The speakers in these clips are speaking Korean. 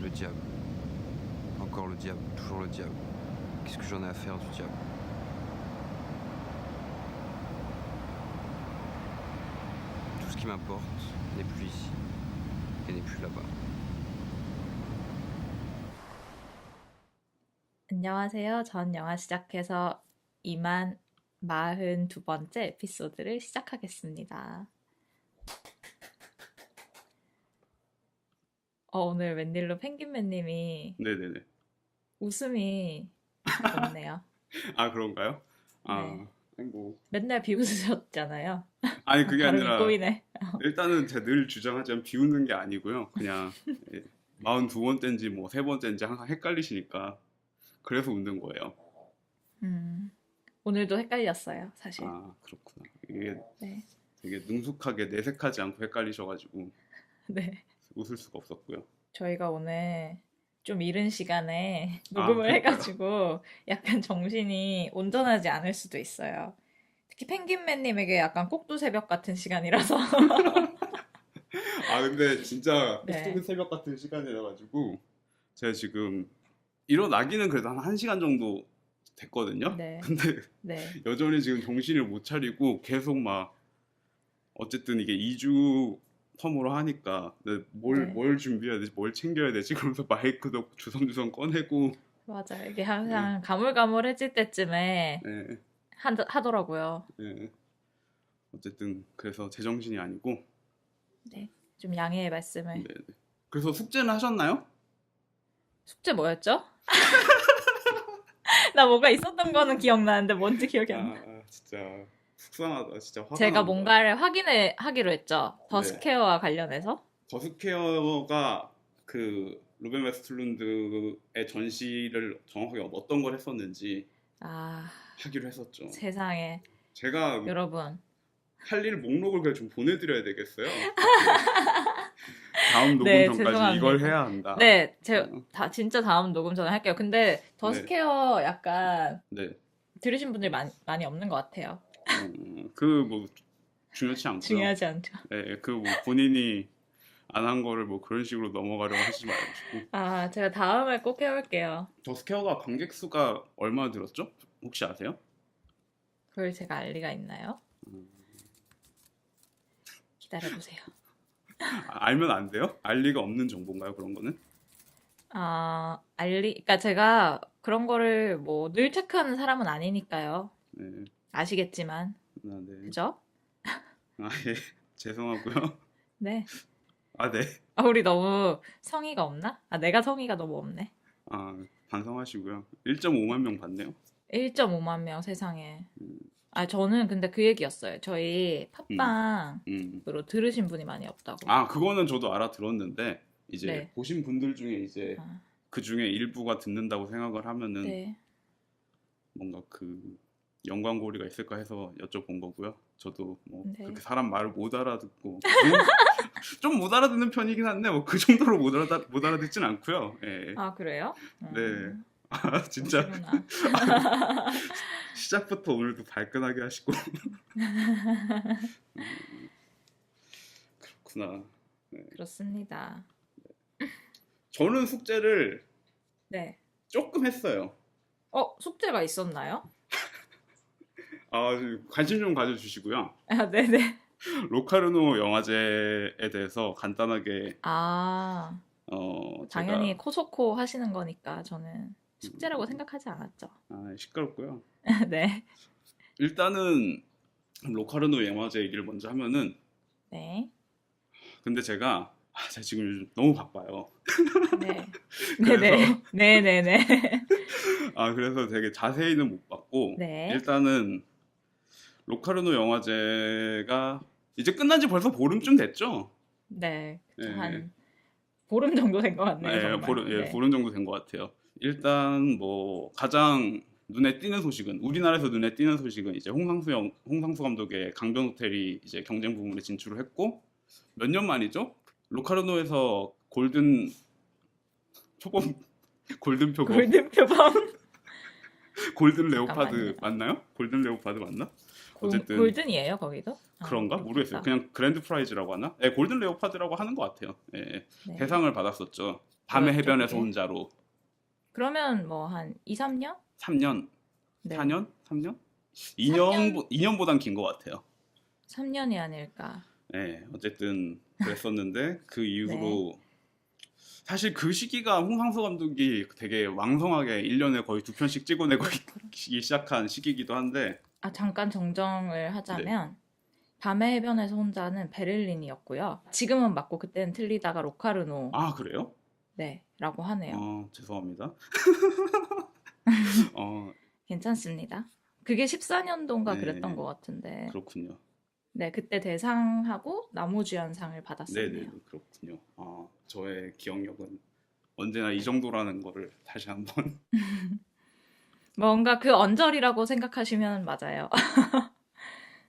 le diable, encore le diable, toujours le diable. Qu'est-ce que j'en ai à faire du diable? Tout ce qui m'importe n'est plus ici et n'est plus là-bas. 안녕하세요. 전 영화 시작해서 42번째 에피소드를 시작하겠습니다. 오늘 웬일로 펭귄맨님이 네네네. 웃음이 없네요. 아, 그런가요? 네. 아니 뭐 맨날 비웃으셨잖아요. 아니 그게 바로 아니라 꼬이네. 일단은 제가 늘 주장하지만 비웃는 게 아니고요. 그냥 42번째인지 뭐 3번째인지 항상 헷갈리시니까 그래서 웃는 거예요. 오늘도 헷갈렸어요, 사실. 아, 그렇구나. 이게 네. 되게 능숙하게 내색하지 않고 헷갈리셔가지고 네. 웃을 수가 없었고요. 저희가 오늘 좀 이른 시간에 아, 녹음을 그럴까요? 해가지고 약간 정신이 온전하지 않을 수도 있어요. 특히 펭귄맨님에게 약간 꼭두새벽 같은 시간이라서. 아, 근데 진짜 네. 꼭두기 새벽 같은 시간이라 가지고 제가 지금 일어나기는 그래도 한 1시간 정도 됐거든요. 네. 근데 네. 여전히 지금 정신을 못 차리고 계속 막 어쨌든 이게 2주 텀으로 하니까 네. 뭘 준비해야 되지, 뭘 챙겨야 되지, 그러면서 마이크도 주섬주섬 꺼내고. 맞아요. 이게 항상 가물가물해질 때쯤에 예, 하더라고요. 예. 어쨌든 그래서 제정신이 아니고. 네. 좀 양해의 말씀을. 네, 네. 그래서 숙제는 하셨나요? 숙제 뭐였죠? 나 뭐가 있었던 거는 기억나는데 뭔지 기억이 안 나. 진짜 속상하다. 진짜 화가 제가 난다. 뭔가를 확인하기로 했죠. 네. 더스케어와 관련해서. 더스케어가 그 루벤 웨스틀룬드의 전시를 정확하게 어떤 걸 했었는지 아, 하기로 했었죠. 세상에. 제가 여러분. 할 일 목록을 그냥 좀 보내드려야 되겠어요. 다음 녹음 네, 전까지 죄송합니다. 이걸 해야 한다. 네, 진짜 다음 녹음 전에 할게요. 근데 더스케어 약간 네. 들으신 분들이 많이 없는 것 같아요. 그 뭐 중요치 않고요. 중요하지 않죠. 네, 그 뭐 본인이 안 한 거를 뭐 그런 식으로 넘어가려고 하시지 말아주시고. 아, 제가 다음에 꼭 해볼게요. 더스케어가 관객 수가 얼마나 들었죠? 혹시 아세요? 그걸 제가 알 리가 있나요? 기다려보세요. 알면 안 돼요? 알 리가 없는 정보인가요? 그런 거는? 그러니까 제가 그런 거를 뭐 늘 체크하는 사람은 아니니까요. 네. 아시겠지만. 아, 네. 그죠? 아, 예. 죄송하고요. 네. 아, 네. 우리 너무 성의가 없나? 내가 성의가 너무 없네. 반성하시고요. 1.5만 명 봤네요. 1.5만 명 세상에. 저는 근데 그 얘기였어요. 저희 팟빵으로 들으신 분이 많이 없다고. 그거는 저도 알아들었는데 이제 네. 보신 분들 중에 이제 그 중에 일부가 듣는다고 생각을 하면은 네. 뭔가 그 연관고리가 있을까 해서 여쭤본 거고요. 저도 뭐 네. 그렇게 사람 말을 못 알아듣고 좀 못 알아듣는 편이긴 한데 뭐 그 정도로 못 알아듣진 않고요. 예. 그래요? 네. 진짜 그러시구나. 시작부터 오늘도 발끈하게 하시고. 그렇구나. 네. 그렇습니다. 저는 숙제를 네. 조금 했어요. 숙제가 있었나요? 관심 좀 가져주시고요. 네네. 로카르노 영화제에 대해서 간단하게 당연히 제가 코소코 하시는 거니까 저는 숙제라고 생각하지 않았죠. 시끄럽고요. 네. 일단은 로카르노 영화제 얘기를 먼저 하면은 네. 근데 제가 지금 요즘 너무 바빠요. 네. 그래서- 네네. 네네네. 그래서 되게 자세히는 못 봤고 네. 일단은 로카르노 영화제가 이제 끝난 지 벌써 보름쯤 됐죠? 네. 네. 한 보름 정도 된 것 같네요. 정말. 네. 보름 정도 된 것 같아요. 일단 뭐 가장 눈에 띄는 소식은 우리나라에서 눈에 띄는 소식은 이제 홍상수 감독의 강변 호텔이 이제 경쟁 부문에 진출을 했고 몇 년 만이죠? 로카르노에서 골든 표범 골든 표범. 골든 레오파드 잠깐만요. 맞나요? 골든 레오파드 맞나? 어쨌든 골든이에요 거기도? 그런가? 모르겠어요. 그렇겠다. 그냥 그랜드 프라이즈라고 하나? 네, 골든 레오파드라고 하는 것 같아요. 예, 네. 대상을 받았었죠. 밤의 뭐였죠, 해변에서 그게? 혼자로 그러면 뭐 한 2, 3년? 3년, 네. 4년, 3년? 3년? 2년보단 긴 것 같아요. 3년이 아닐까. 네, 어쨌든 그랬었는데 그 이후로 네. 사실 그 시기가 홍상수 감독이 되게 왕성하게 1년에 거의 2편씩 찍어내고 시작한 시기이기도 한데 아, 잠깐 정정을 하자면 네. 밤의 해변에서 혼자는 베를린이었고요. 지금은 맞고 그때는 틀리다가 로카르노 아 그래요? 네, 라고 하네요. 죄송합니다. 어, 괜찮습니다. 그게 14년도인가 네, 그랬던 것 같은데. 그렇군요. 네, 그때 대상하고 나무주연상을 받았었네요. 네네 그렇군요. 저의 기억력은 언제나 이 정도라는 거를 다시 한번 뭔가 그 언저리라고 생각하시면 맞아요.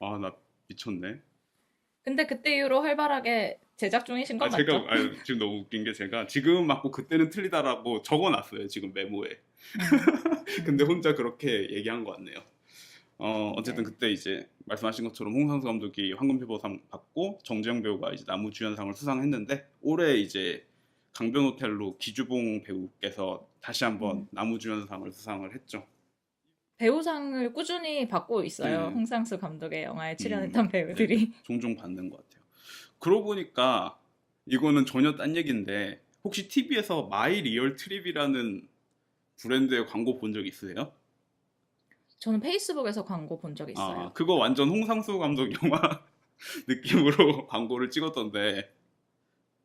나 미쳤네. 근데 그때 이후로 활발하게 제작 중이신 건 맞죠? 지금 너무 웃긴 게 제가 지금 맞고 그때는 틀리다라고 적어놨어요. 지금 메모에. 근데 혼자 그렇게 얘기한 것 같네요. 어쨌든 네. 그때 이제 말씀하신 것처럼 홍상수 감독이 황금표보상 받고 정재영 배우가 이제 나무주연상을 수상했는데 올해 이제 강변호텔로 기주봉 배우께서 다시 한번 나무주연상을 수상을 했죠. 배우상을 꾸준히 받고 있어요. 네. 홍상수 감독의 영화에 출연했던 배우들이. 네, 종종 받는 것 같아요. 그러고 보니까 이거는 전혀 딴 얘기인데 혹시 TV에서 마이 리얼 트립이라는 브랜드의 광고 본 적 있으세요? 저는 페이스북에서 광고 본 적 있어요. 그거 완전 홍상수 감독 영화 느낌으로 광고를 찍었던데.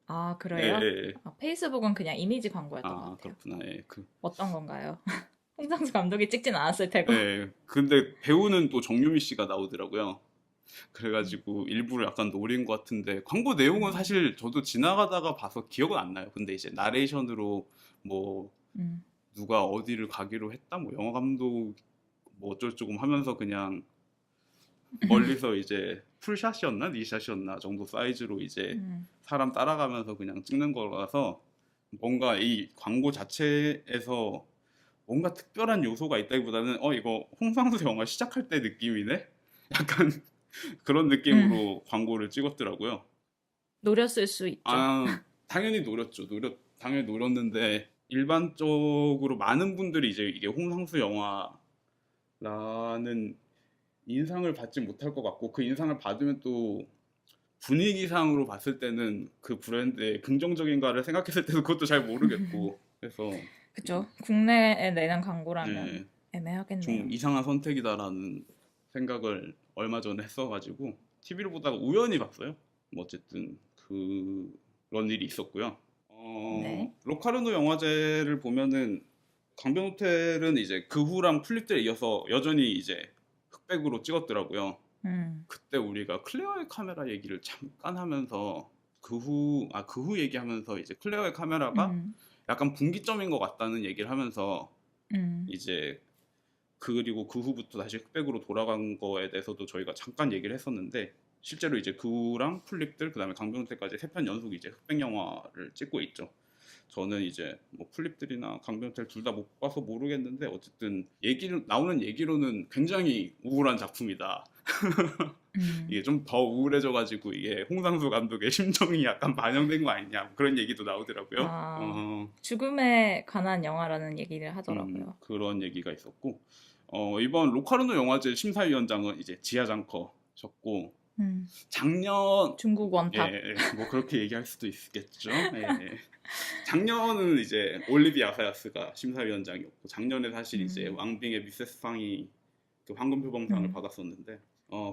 아, 그래요? 예, 예. 페이스북은 그냥 이미지 광고였던 것 같아요. 그렇구나. 예, 어떤 건가요? 홍상수 감독이 찍진 않았을 테고. 예. 근데 배우는 또 정유미 씨가 나오더라고요. 그래가지고 일부러 약간 노린 것 같은데 광고 내용은 사실 저도 지나가다가 봐서 기억은 안 나요. 근데 이제 나레이션으로 뭐 음. 누가 어디를 가기로 했다, 뭐 영화 감독 뭐 어쩔조금 하면서 그냥 멀리서 이제 풀샷이었나 니샷이었나 정도 사이즈로 이제 사람 따라가면서 그냥 찍는 거라서 뭔가 이 광고 자체에서 뭔가 특별한 요소가 있다기보다는 이거 홍상수 영화 시작할 때 느낌이네? 약간 그런 느낌으로 광고를 찍었더라고요. 노렸을 수 있죠. 당연히 노렸죠. 당연히 노렸는데 일반적으로 많은 분들이 이제 이게 홍상수 영화라는 인상을 받지 못할 것 같고 그 인상을 받으면 또 분위기상으로 봤을 때는 그 브랜드의 긍정적인가를 생각했을 때도 그것도 잘 모르겠고 그래서 그쵸. 국내에 내는 광고라면 네, 애매하겠네요. 좀 이상한 선택이다라는 생각을 얼마 전에 했어가지고 TV를 보다가 우연히 봤어요. 뭐 어쨌든 그런 일이 있었고요. 네. 로카르노 영화제를 보면은 강변호텔은 이제 그 후랑 플립들에 이어서 여전히 이제 흑백으로 찍었더라고요. 그때 우리가 클레어의 카메라 얘기를 잠깐 하면서 그 후 얘기하면서 이제 클레어의 카메라가 약간 분기점인 것 같다는 얘기를 하면서 이제 그리고 그 후부터 다시 흑백으로 돌아간 거에 대해서도 저희가 잠깐 얘기를 했었는데 실제로 이제 그 후랑 플립들 그다음에 강변호텔까지 3편 연속 이제 흑백 영화를 찍고 있죠. 저는 이제 뭐 플립들이나 강변호텔 둘 다 못 봐서 모르겠는데 어쨌든 나오는 얘기로는 굉장히 우울한 작품이다. 이게 좀 더 우울해져가지고 이게 홍상수 감독의 심정이 약간 반영된 거 아니냐 그런 얘기도 나오더라고요. 죽음에 관한 영화라는 얘기를 하더라고요. 그런 얘기가 있었고 이번 로카르노 영화제 심사위원장은 이제 지하장커셨고 작년 중국 원탑. 뭐 그렇게 얘기할 수도 있겠죠. 작년은 이제 올리비아 아사야스가 심사위원장이었고 작년에 사실 이제 왕빙의 미세스 상이 그 황금표범상을 받았었는데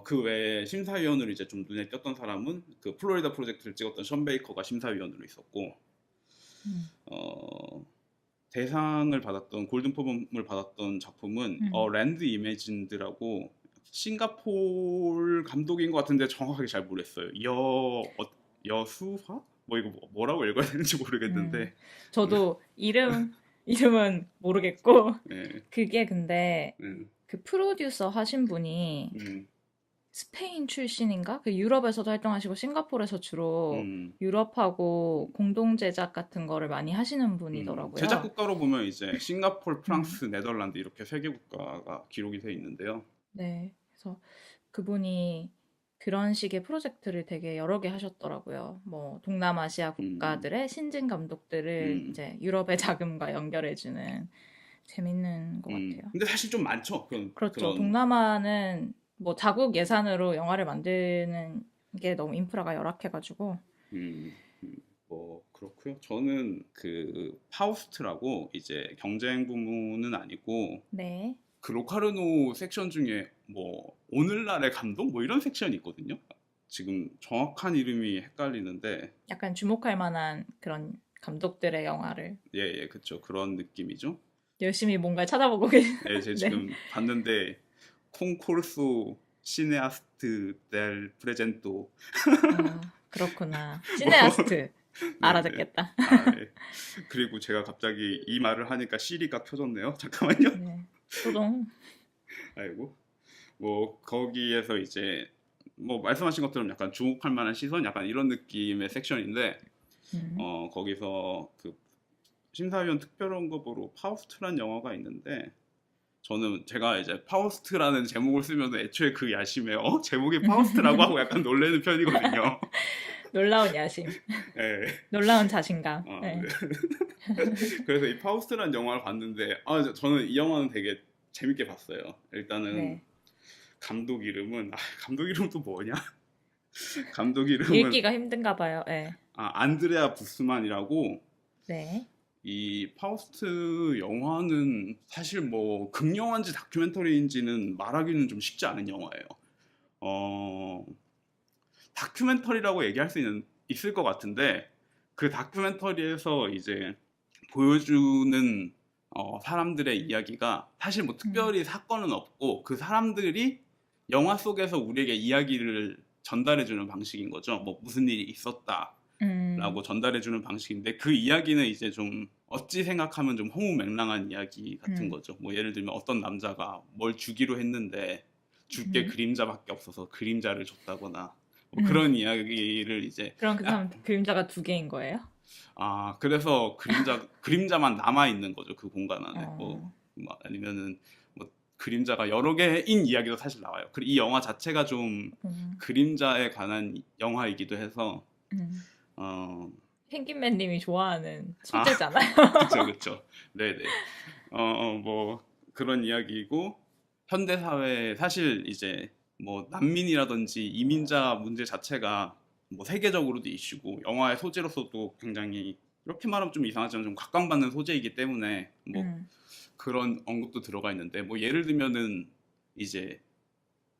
그 외에 심사위원으로 이제 좀 눈에 띄었던 사람은 그 플로리다 프로젝트를 찍었던 션 베이커가 심사위원으로 있었고 대상을 받았던 골든포범을 받았던 작품은 랜드 이매진드라고 싱가포르 감독인 것 같은데 정확하게 잘 모르겠어요. 여수화? 뭐 이거 뭐라고 읽어야 되는지 모르겠는데 저도 이름은 모르겠고 네. 그게 근데 그 프로듀서 하신 분이 스페인 출신인가? 그 유럽에서도 활동하시고 싱가포르에서 주로 유럽하고 공동 제작 같은 거를 많이 하시는 분이더라고요. 제작 국가로 보면 이제 싱가포르, 음. 프랑스, 네덜란드 이렇게 세 개 국가가 기록이 돼 있는데요. 네. 그래서 그분이 그런 식의 프로젝트를 되게 여러 개 하셨더라고요. 뭐 동남아시아 국가들의 신진 감독들을 이제 유럽의 자금과 연결해주는 재밌는 것 같아요. 근데 사실 좀 많죠. 그렇죠. 동남아는 뭐 자국 예산으로 영화를 만드는 게 너무 인프라가 열악해가지고. 뭐 그렇고요. 저는 그 파우스트라고 이제 경쟁 부문은 아니고 네. 그 로카르노 섹션 중에 뭐 오늘날의 감독 뭐 이런 섹션이 있거든요. 지금 정확한 이름이 헷갈리는데 약간 주목할 만한 그런 감독들의 영화를 예, 그쵸. 그런 느낌이죠. 열심히 뭔가를 찾아보고 계신. 네, 제가 지금 봤는데 콩코르소 시네아스트 델 프레젠토. 그렇구나. 시네아스트. 알아듣겠다. 네. 그리고 제가 갑자기 이 말을 하니까 시리가 켜졌네요. 잠깐만요. 네. 소동. 아이고. 뭐 거기에서 이제 뭐 말씀하신 것처럼 약간 주목할 만한 시선 약간 이런 느낌의 섹션인데 거기서 그 심사위원 특별원급으로 파우스트라는 영화가 있는데 저는 제가 이제 파우스트라는 제목을 쓰면 애초에 그 야심에 제목이 파우스트라고 하고 약간 놀라는 편이거든요. 놀라운 야심. 네. 놀라운 자신감. 네. 네. 그래서 이 파우스트라는 영화를 봤는데 저는 이 영화는 되게 재밌게 봤어요. 일단은 네. 감독 이름은 감독 이름도 뭐냐? 감독 이름은 읽기가 힘든가 봐요. 네. 안드레아 부스만이라고. 네. 이 파우스트 영화는 사실 뭐 극영화인지 다큐멘터리인지는 말하기는 좀 쉽지 않은 영화예요. 다큐멘터리라고 얘기할 수 있을 것 같은데 그 다큐멘터리에서 이제 보여주는 사람들의 이야기가 사실 뭐 특별히 사건은 없고 그 사람들이 영화 속에서 우리에게 이야기를 전달해주는 방식인 거죠. 뭐 무슨 일이 있었다 라고 전달해주는 방식인데 그 이야기는 이제 좀 어찌 생각하면 좀 허무맹랑한 이야기 같은 거죠. 뭐 예를 들면 어떤 남자가 뭘 주기로 했는데 줄 게 그림자밖에 없어서 그림자를 줬다거나 뭐 그런 이야기를 이제 그럼 그 사람 그림자가 2개인 거예요? 그래서 그림자만 남아 있는 거죠. 그 공간 안에. 뭐 아니면은 뭐 그림자가 여러 개인 이야기도 사실 나와요. 그리고 이 영화 자체가 좀 그림자에 관한 영화이기도 해서 펭귄맨님이 좋아하는 소재잖아요. 그렇죠. 네네. 뭐 그런 이야기이고 현대 사회에 사실 이제 뭐 난민이라든지 이민자 문제 자체가 뭐 세계적으로도 이슈고 영화의 소재로서도 굉장히 이렇게 말하면 좀 이상하지만 좀 각광받는 소재이기 때문에 뭐 그런 언급도 들어가 있는데 뭐 예를 들면은 이제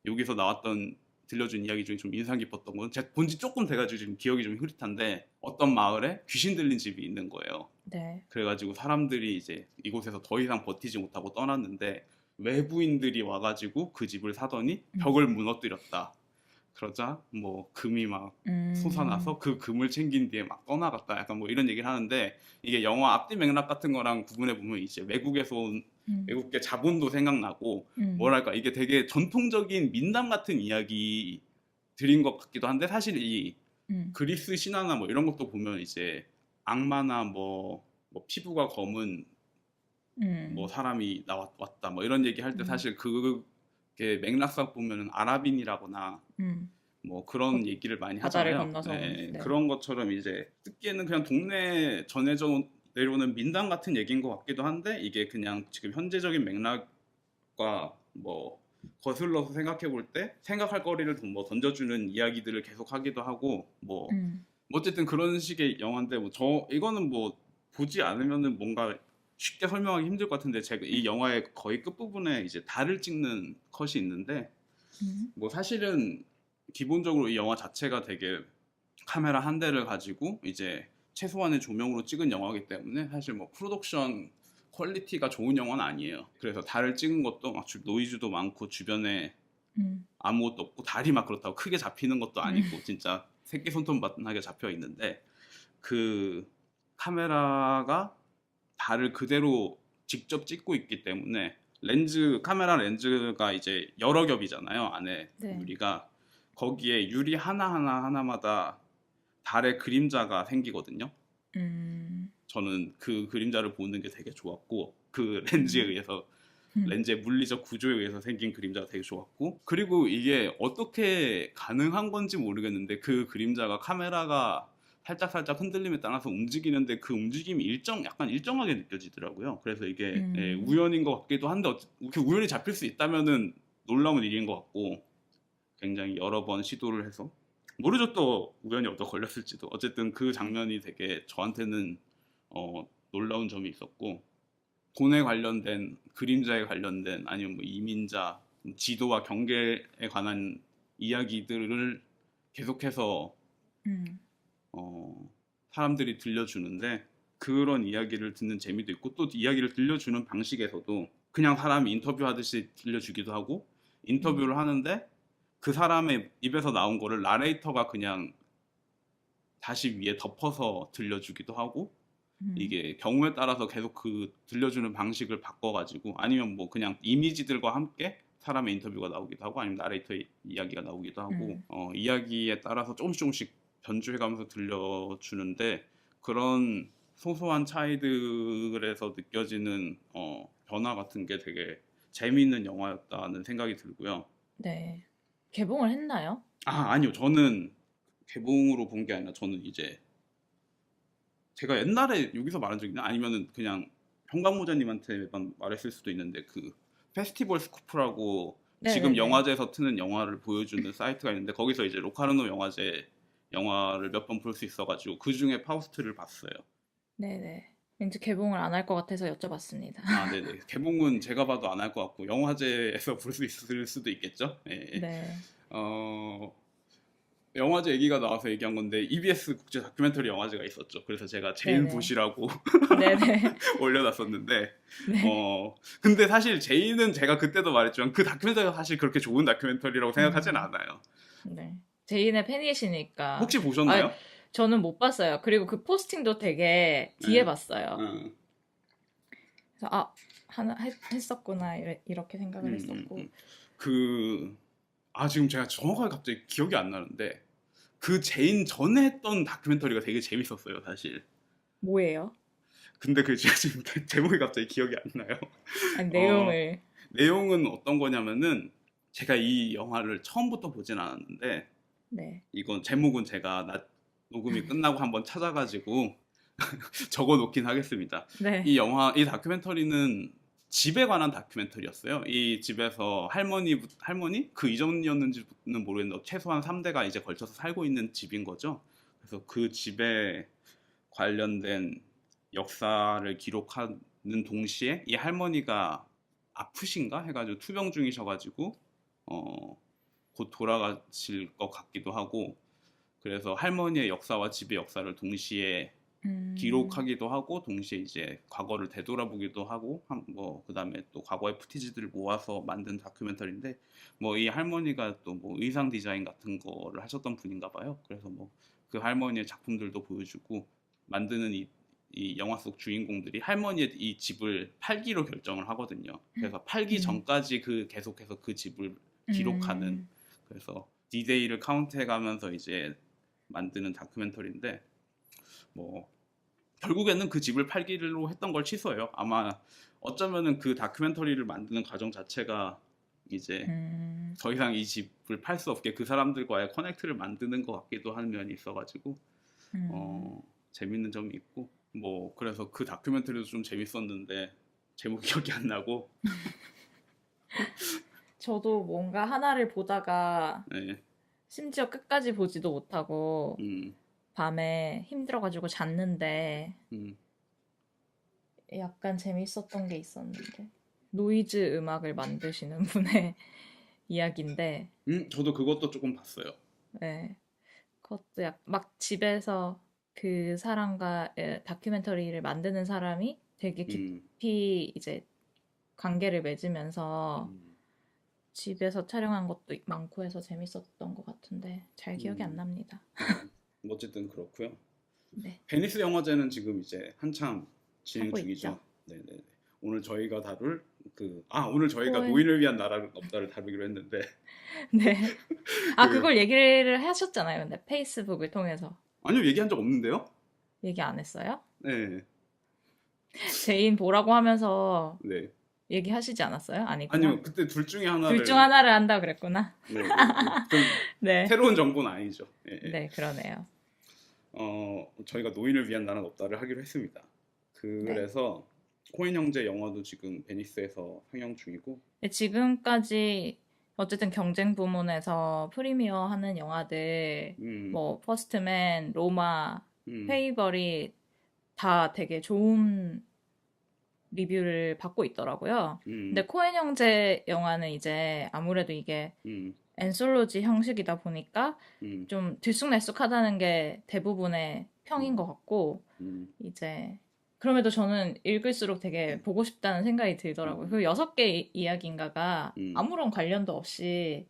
여기서 나왔던 들려준 이야기 중에 좀 인상 깊었던 건 제가 본지 조금 돼가지고 지금 기억이 좀 흐릿한데 어떤 마을에 귀신 들린 집이 있는 거예요. 네. 그래가지고 사람들이 이제 이곳에서 더 이상 버티지 못하고 떠났는데 외부인들이 와가지고 그 집을 사더니 벽을 무너뜨렸다. 그러자 뭐 금이 막 솟아나서 그 금을 챙긴 뒤에 막 떠나갔다. 약간 뭐 이런 얘기를 하는데 이게 영화 앞뒤 맥락 같은 거랑 구분해 보면 이제 외국에서 온 외국계 자본도 생각나고 뭐랄까 이게 되게 전통적인 민담 같은 이야기들인 것 같기도 한데 사실 이 그리스 신화나 뭐 이런 것도 보면 이제 악마나 뭐 피부가 검은 뭐 사람이 왔다 뭐 이런 얘기 할 때 사실 그게 맥락상 보면은 아랍인이라거나 뭐 그런 얘기를 많이 바다를 하잖아요. 건너서 네, 네. 그런 것처럼 이제 듣기에는 그냥 동네에 전해져 내려오는 민담 같은 얘기인 것 같기도 한데 이게 그냥 지금 현재적인 맥락과 뭐 거슬러서 생각해 볼 때 생각할 거리를 뭐 던져주는 이야기들을 계속 하기도 하고 뭐 어쨌든 그런 식의 영화인데 뭐 이거는 뭐 보지 않으면은 뭔가 쉽게 설명하기 힘들 것 같은데 제가 이 영화의 거의 끝부분에 이제 달을 찍는 컷이 있는데 뭐 사실은 기본적으로 이 영화 자체가 되게 카메라 한 대를 가지고 이제 최소한의 조명으로 찍은 영화이기 때문에 사실 뭐 프로덕션 퀄리티가 좋은 영화는 아니에요. 그래서 달을 찍은 것도 막 노이즈도 많고 주변에 아무것도 없고 달이 막 그렇다고 크게 잡히는 것도 아니고 진짜 새끼손톱만하게 잡혀 있는데 그 카메라가 달을 그대로 직접 찍고 있기 때문에 카메라 렌즈가 이제 여러 겹이잖아요. 안에 네. 유리가. 거기에 유리 하나마다 달의 그림자가 생기거든요. 저는 그 그림자를 보는 게 되게 좋았고, 그 렌즈에 의해서 렌즈의 물리적 구조에 의해서 생긴 그림자가 되게 좋았고, 그리고 이게 어떻게 가능한 건지 모르겠는데 그 그림자가 카메라가 살짝 흔들림에 따라서 움직이는데 그 움직임이 약간 일정하게 느껴지더라고요. 그래서 이게 우연인 것 같기도 한데 이렇게 우연히 잡힐 수 있다면은 놀라운 일인 것 같고, 굉장히 여러 번 시도를 해서 모르죠, 또 우연히 얻어 걸렸을지도. 어쨌든 그 장면이 되게 저한테는 놀라운 점이 있었고, 돈에 관련된, 그림자에 관련된, 아니면 뭐 이민자, 지도와 경계에 관한 이야기들을 계속해서 사람들이 들려주는데, 그런 이야기를 듣는 재미도 있고, 또 이야기를 들려주는 방식에서도 그냥 사람이 인터뷰하듯이 들려주기도 하고, 인터뷰를 하는데 그 사람의 입에서 나온 거를 나레이터가 그냥 다시 위에 덮어서 들려주기도 하고, 이게 경우에 따라서 계속 그 들려주는 방식을 바꿔가지고, 아니면 뭐 그냥 이미지들과 함께 사람의 인터뷰가 나오기도 하고, 아니면 나레이터의 이야기가 나오기도 하고, 이야기에 따라서 조금씩 변주해가면서 들려주는데, 그런 소소한 차이들에서 느껴지는 변화 같은 게 되게 재미있는 영화였다는 생각이 들고요. 네. 개봉을 했나요? 아니요. 저는 개봉으로 본 게 아니라, 저는 이제 제가 옛날에 여기서 말한 적 있나? 아니면은 그냥 현광모자님한테만 말했을 수도 있는데, 그 페스티벌 스쿠프라고 지금 네네네. 영화제에서 트는 영화를 보여주는 사이트가 있는데, 거기서 이제 로카르노 영화제 영화를 몇 번 볼 수 있어가지고 그 중에 파우스트를 봤어요. 네네. 왠지 개봉을 안 할 것 같아서 여쭤봤습니다. 네네. 개봉은 제가 봐도 안 할 것 같고, 영화제에서 볼 수 있을 수도 있겠죠. 예. 네. 영화제 얘기가 나와서 얘기한 건데, EBS 국제 다큐멘터리 영화제가 있었죠. 그래서 제가 제인 네네. 보시라고 네네. 올려놨었는데, 네. 근데 사실 제인은 제가 그때도 말했지만 그 다큐멘터리가 사실 그렇게 좋은 다큐멘터리라고 생각하진 않아요. 네. 제인의 팬이시니까. 혹시 보셨나요? 저는 못 봤어요. 그리고 그 포스팅도 되게 뒤에 봤어요. 그래서 하나 했었구나 이렇게 생각을 했었고. 지금 제가 정확하게 갑자기 기억이 안 나는데, 그 제인 전에 했던 다큐멘터리가 되게 재밌었어요, 사실. 뭐예요? 근데 제가 지금 제목이 갑자기 기억이 안 나요. 아니, 내용을. 내용은 어떤 거냐면은, 제가 이 영화를 처음부터 보진 않았는데, 네. 이건 제목은 제가 녹음이 끝나고 한번 찾아가지고 적어 놓긴 하겠습니다. 네. 이 다큐멘터리는 집에 관한 다큐멘터리였어요. 이 집에서 할머니 그 이전이었는지는 모르겠는데 최소한 3대가 이제 걸쳐서 살고 있는 집인 거죠. 그래서 그 집에 관련된 역사를 기록하는 동시에, 이 할머니가 아프신가 해가지고 투병 중이셔가지고 곧 돌아가실 것 같기도 하고, 그래서 할머니의 역사와 집의 역사를 동시에 기록하기도 하고, 동시에 이제 과거를 되돌아보기도 하고, 뭐 그다음에 또 과거의 푸티지들을 모아서 만든 다큐멘터리인데, 뭐 이 할머니가 또 뭐 의상 디자인 같은 거를 하셨던 분인가 봐요. 그래서 뭐 그 할머니의 작품들도 보여주고, 만드는 이 영화 속 주인공들이 할머니의 이 집을 팔기로 결정을 하거든요. 그래서 팔기 전까지 계속해서 그 집을 기록하는, 그래서 디데이를 카운트해가면서 이제 만드는 다큐멘터리인데, 뭐 결국에는 그 집을 팔기로 했던 걸 취소해요. 아마 어쩌면은 그 다큐멘터리를 만드는 과정 자체가 이제 더 이상 이 집을 팔 수 없게 그 사람들과의 커넥트를 만드는 것 같기도 한 면이 있어가지고 재밌는 점이 있고, 뭐 그래서 그 다큐멘터리도 좀 재밌었는데 제목 기억이 안 나고. 저도 뭔가 하나를 보다가 네. 심지어 끝까지 보지도 못하고 밤에 힘들어가지고 잤는데 약간 재밌었던 게 있었는데, 노이즈 음악을 만드시는 분의 이야기인데, 저도 그것도 조금 봤어요. 네, 그것도 막 집에서 그 사람과 다큐멘터리를 만드는 사람이 되게 깊이 이제 관계를 맺으면서 집에서 촬영한 것도 많고 해서 재밌었던 것 같은데 잘 기억이 안 납니다. 어쨌든 그렇고요. 네. 베니스 영화제는 지금 이제 한참 진행 하고 중이죠. 있죠. 네네. 오늘 저희가 다룰 오늘 저희가 코엔. 노인을 위한 나라는 없다를 다루기로 했는데 네. 아, 그- 그걸 얘기를 하셨잖아요. 근데 페이스북을 통해서. 아니요, 얘기한 적 없는데요? 얘기 안 했어요? 네, 제인 보라고 하면서 네. 얘기하시지 않았어요? 아니구나. 아니요, 그때 둘 중에 하나를. 둘 중 하나를 한다 그랬구나. 네, 네. 좀 네. 새로운 정보는 아니죠. 예, 예. 네, 그러네요. 저희가 노인을 위한 나라는 없다를 하기로 했습니다. 그래서 코인 형제 영화도 지금 베니스에서 상영 중이고, 네, 지금까지 어쨌든 경쟁 부문에서 프리미어 하는 영화들, 뭐 퍼스트맨, 로마, 페이벌이 다 되게 좋은 리뷰를 받고 있더라고요. 근데 코엔 형제 영화는 이제 아무래도 이게 엔솔로지 형식이다 보니까 좀 들쑥날쑥하다는 게 대부분의 평인 것 같고, 이제 그럼에도 저는 읽을수록 되게 보고 싶다는 생각이 들더라고요. 그 6개 이야기인가가 아무런 관련도 없이,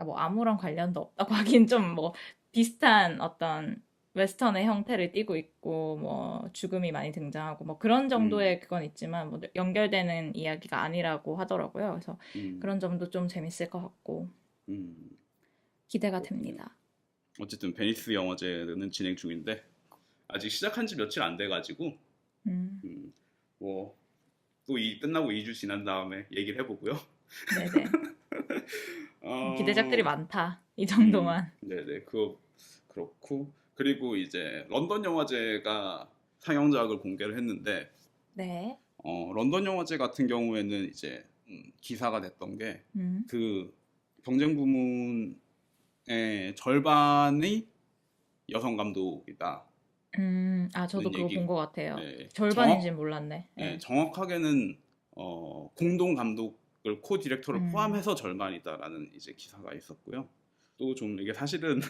뭐 아무런 관련도 없다고 하긴 좀 뭐 비슷한 어떤 웨스턴의 형태를 띠고 있고, 뭐 죽음이 많이 등장하고 뭐 그런 정도의 그건 있지만 뭐 연결되는 이야기가 아니라고 하더라고요. 그래서 그런 점도 좀 재밌을 것 같고 기대가 됩니다. 어쨌든 베니스 영화제는 진행 중인데 아직 시작한 지 며칠 안 돼가지고 뭐 또 끝나고 2주 지난 다음에 얘기를 해보고요. 네네. 기대작들이 많다. 이 정도만. 네네. 그거 그렇고, 그리고 이제 런던 영화제가 상영작을 공개를 했는데, 네. 런던 영화제 같은 경우에는 이제 기사가 됐던 게 그 경쟁 부문의 절반이 여성 감독이다. 저도 그거 얘기. 본 것 같아요. 네. 절반인지는 몰랐네. 네, 네. 정확하게는 공동 감독을 코 디렉터를 포함해서 절반이다라는 이제 기사가 있었고요. 또 좀 이게 사실은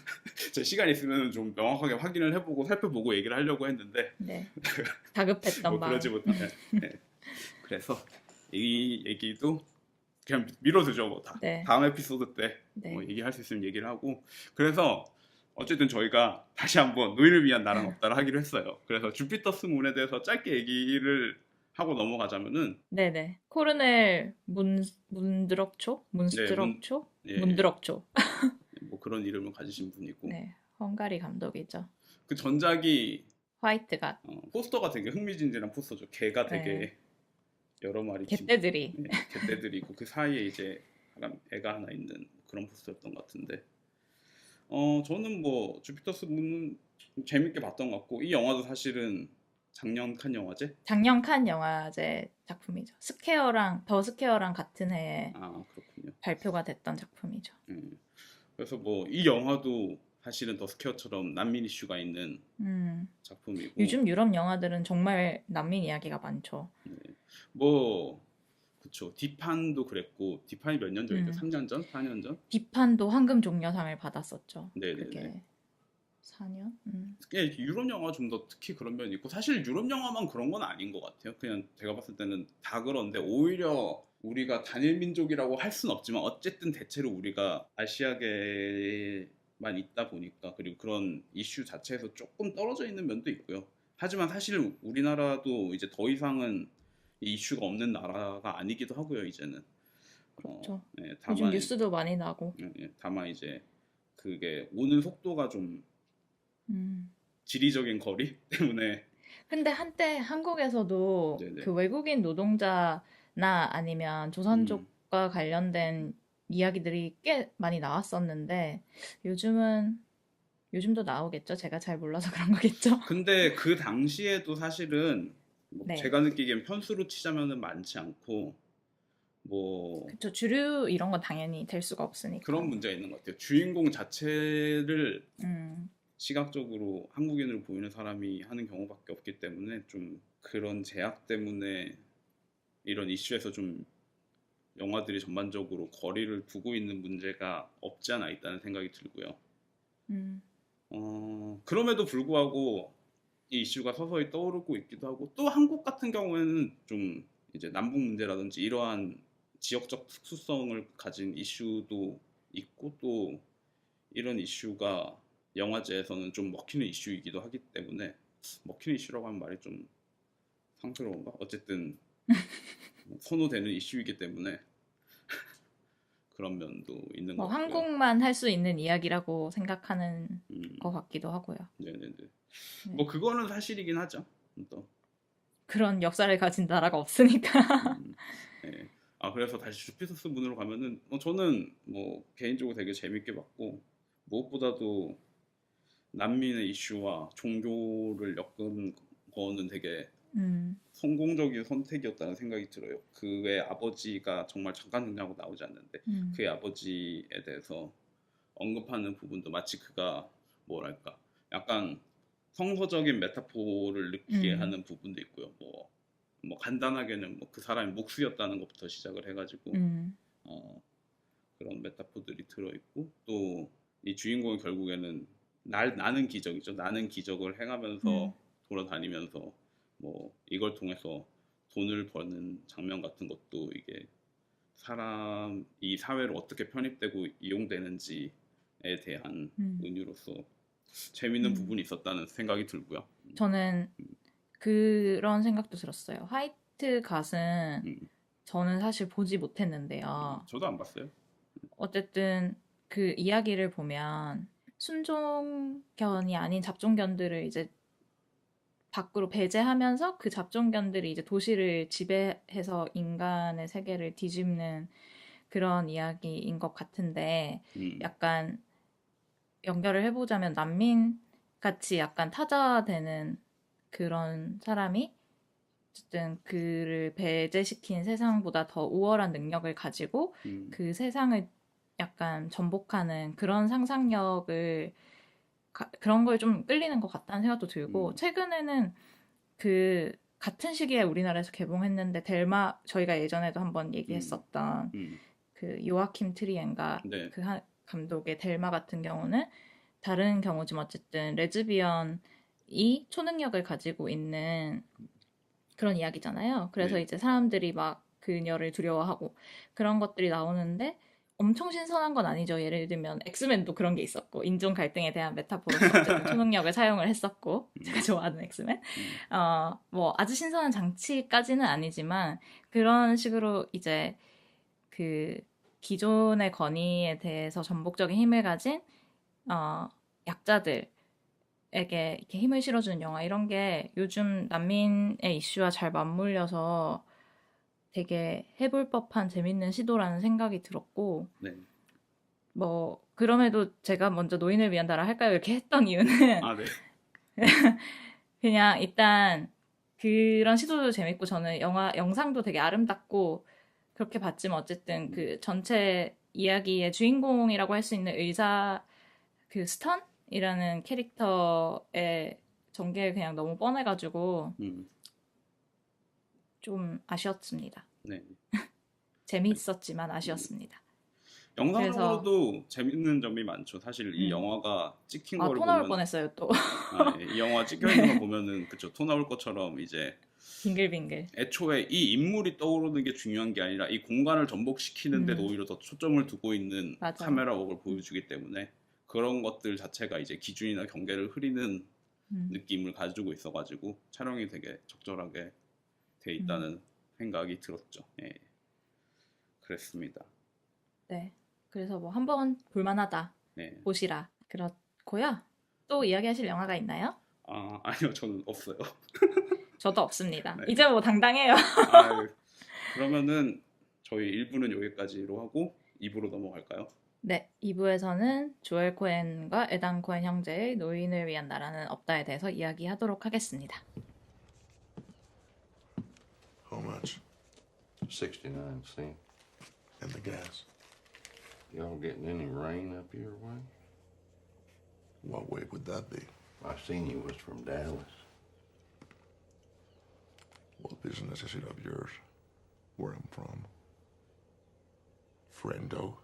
제 시간 있으면 좀 명확하게 확인을 해보고 살펴보고 얘기를 하려고 했는데 네. 다급했던 뭐 마음. 그러지 못하네. 네. 그래서 이 얘기도 그냥 미뤄두죠. 뭐 네. 다음 에피소드 때 네. 뭐 얘기할 수 있으면 얘기를 하고, 그래서 어쨌든 저희가 다시 한번 노인을 위한 나라는 없다를 하기로 했어요. 그래서 주피터스 문에 대해서 짧게 얘기를 하고 넘어가자면은, 네네. 코르넬 문드럭초? 문스트럭초? 예, 문드럭초. 뭐 그런 이름을 가지신 분이고, 네. 헝가리 감독이죠. 그 전작이 화이트갓. 포스터가 되게 흥미진진한 포스터죠. 개가 되게 네. 여러 마리 개떼들이. 개떼들이 있고 그 사이에 이제 애가 하나 있는 그런 포스터였던 것 같은데, 저는 뭐 주피터스 문은 재밌게 봤던 것 같고, 이 영화도 사실은 작년 칸 영화제? 작년 칸 영화제 작품이죠. 더 스퀘어랑 같은 해에 그렇군요. 발표가 됐던 작품이죠. 그래서 뭐 이 영화도 사실은 더 스퀘어처럼 난민 이슈가 있는 작품이고, 요즘 유럽 영화들은 정말 난민 이야기가 많죠. 뭐 그쵸. 디판도 그랬고, 디판이 몇 년 전이죠? 3년 전? 4년 전? 디판도 황금 종려상을 받았었죠. 네네네. 그게 4년? 유럽 영화 좀 더 특히 그런 면이 있고, 사실 유럽 영화만 그런 건 아닌 것 같아요. 그냥 제가 봤을 때는 다 그런데, 오히려 우리가 단일 민족이라고 할 수는 없지만 어쨌든 대체로 우리가 아시아계만 있다 보니까, 그리고 그런 이슈 자체에서 조금 떨어져 있는 면도 있고요. 하지만 사실 우리나라도 이제 더 이상은 이 이슈가 없는 나라가 아니기도 하고요, 이제는. 그렇죠. 네, 요즘 뉴스도 많이 나고. 다만 이제 그게 오는 속도가 좀 지리적인 거리 때문에. 근데 한때 한국에서도 네네. 그 외국인 노동자나 아니면 조선족과 관련된 이야기들이 꽤 많이 나왔었는데, 요즘도 나오겠죠? 제가 잘 몰라서 그런 거겠죠? 근데 그 당시에도 사실은 뭐 네. 제가 느끼기엔 편수로 치자면은 많지 않고, 뭐 그쵸. 주류 이런 건 당연히 될 수가 없으니까. 그런 문제가 있는 것 같아요. 주인공 자체를 음, 시각적으로 한국인으로 보이는 사람이 하는 경우밖에 없기 때문에, 좀 그런 제약 때문에 이런 이슈에서 좀 영화들이 전반적으로 거리를 두고 있는 문제가 없지 않아 있다는 생각이 들고요. 그럼에도 불구하고 이 이슈가 서서히 떠오르고 있기도 하고, 또 한국 같은 경우에는 좀 이제 남북 문제라든지 이러한 지역적 특수성을 가진 이슈도 있고, 또 이런 이슈가 영화제에서는 좀 먹히는 이슈이기도 하기 때문에, 먹히는 이슈라고 하면 말이 좀 상스러운가? 어쨌든 선호되는 이슈이기 때문에 그런 면도 있는 뭐 것 같고요. 한국만 할 수 있는 이야기라고 생각하는 것 같기도 하고요. 네네네. 네. 뭐 그거는 사실이긴 하죠. 또. 그런 역사를 가진 나라가 없으니까. 네. 아 그래서 다시 주피터스 문으로 가면은 저는 뭐 개인적으로 되게 재밌게 봤고 무엇보다도 난민의 이슈와 종교를 엮은 거는 되게 성공적인 선택이었다는 생각이 들어요. 그의 아버지가 정말 잠깐 등장하고 나오지 않는데 그의 아버지에 대해서 언급하는 부분도 마치 그가 뭐랄까 약간 성서적인 메타포를 느끼게 하는 부분도 있고요. 뭐 간단하게는 뭐 그 사람이 목수였다는 것부터 시작을 해가지고 그런 메타포들이 들어있고 또 이 주인공이 결국에는 나는 기적이죠. 나는 기적을 행하면서 돌아다니면서 뭐 이걸 통해서 돈을 버는 장면 같은 것도 이게 이 사회로 어떻게 편입되고 이용되는지에 대한 은유로서 재밌는 부분이 있었다는 생각이 들고요. 저는 그런 생각도 들었어요. 화이트 갓은 저는 사실 보지 못했는데요. 저도 안 봤어요. 어쨌든 그 이야기를 보면 순종견이 아닌 잡종견들을 이제 밖으로 배제하면서 그 잡종견들이 이제 도시를 지배해서 인간의 세계를 뒤집는 그런 이야기인 것 같은데 약간 연결을 해보자면 난민 같이 약간 타자되는 그런 사람이 어쨌든 그를 배제시킨 세상보다 더 우월한 능력을 가지고 그 세상을 약간 전복하는 그런 상상력을 그런 걸 좀 끌리는 것 같다는 생각도 들고 최근에는 그 같은 시기에 우리나라에서 개봉했는데 저희가 예전에도 한번 얘기했었던 그 요아킴 트리엔가 네. 그 감독의 델마 같은 경우는 다른 경우지만 어쨌든 레즈비언이 초능력을 가지고 있는 그런 이야기잖아요. 그래서 네. 이제 사람들이 막 그녀를 두려워하고 그런 것들이 나오는데 엄청 신선한 건 아니죠. 예를 들면 엑스맨도 그런 게 있었고 인종 갈등에 대한 메타포로서 어쨌든 초능력을 사용을 했었고 제가 좋아하는 엑스맨 뭐 아주 신선한 장치까지는 아니지만 그런 식으로 이제 그 기존의 권위에 대해서 전복적인 힘을 가진 약자들에게 이렇게 힘을 실어주는 영화 이런 게 요즘 난민의 이슈와 잘 맞물려서 되게 해볼 법한 재밌는 시도라는 생각이 들었고 네. 뭐 그럼에도 제가 먼저 노인을 위한 나라 할까요? 이렇게 했던 이유는 아, 네. 그냥 일단 그런 시도도 재밌고 저는 영상도 되게 아름답고 그렇게 봤지만 어쨌든 그 전체 이야기의 주인공이라고 할 수 있는 의사 그 스턴이라는 캐릭터의 전개가 그냥 너무 뻔해가지고 좀 아쉬웠습니다. 네. 재미있었지만 아쉬웠습니다. 영상적으로도 재밌는 점이 많죠. 사실 이 영화가 찍힌 거를 토 나올 보면 뻔했어요 또. 이 영화 찍혀 있는 거 보면은 그쵸 토 나올 것처럼 이제 빙글빙글. 애초에 이 인물이 떠오르는 게 중요한 게 아니라 이 공간을 전복시키는 데도 오히려 더 초점을 두고 있는 맞아요. 카메라 웍을 보여주기 때문에 그런 것들 자체가 이제 기준이나 경계를 흐리는 느낌을 가지고 있어가지고 촬영이 되게 적절하게 돼 있다는 생각이 들었죠. 예. 그랬습니다. 네. 그래서 뭐 한번 볼만하다. 네. 보시라. 그렇고요. 또 이야기하실 영화가 있나요? 아니요, 저는 없어요. 저도 없습니다. 네. 이제 뭐 당당해요. 그러면은 저희 1부는 여기까지로 하고 2부로 넘어갈까요? 네, 2부에서는 조엘 코엔과 에단 코엔 형제의 노인을 위한 나라는 없다에 대해서 이야기하도록 하겠습니다. How much? 69 cents. And the gas? Y'all getting any rain up your way? What way would that be? I seen you was from Dallas. What business is it of yours? Where I'm from? Friendo?